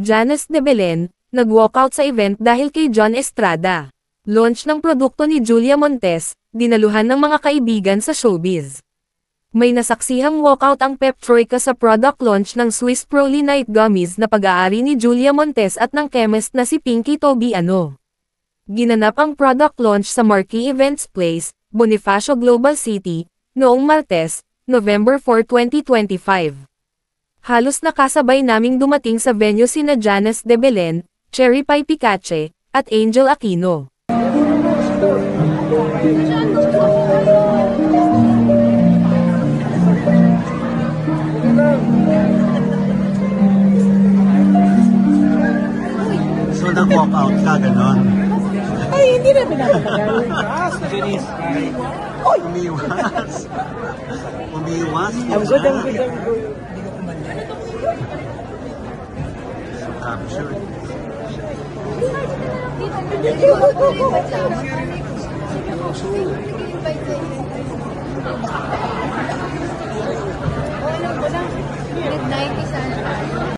Janice de Belen, nag-walkout sa event dahil kay John Estrada. Launch ng produkto ni Julia Montes, dinaluhan ng mga kaibigan sa showbiz. May nasaksihang walkout ang Pep Troika sa product launch ng Swiss Proli Night Gummies na pag-aari ni Julia Montes at ng chemist na si Pinky Tobiano. Ginanap ang product launch sa Marquee Events Place, Bonifacio Global City, noong Martes, November 4, 2025. Halos nakasabay naming dumating sa venue sina Janice de Belen, Cherry Pie Picache, at Angel Aquino. So nag-walk out ka, gano'n? Ay, hindi na pinapatagal. Janice, umiwas. Umiwas. I'm good, I'm good, I'm good. So captured. Dito.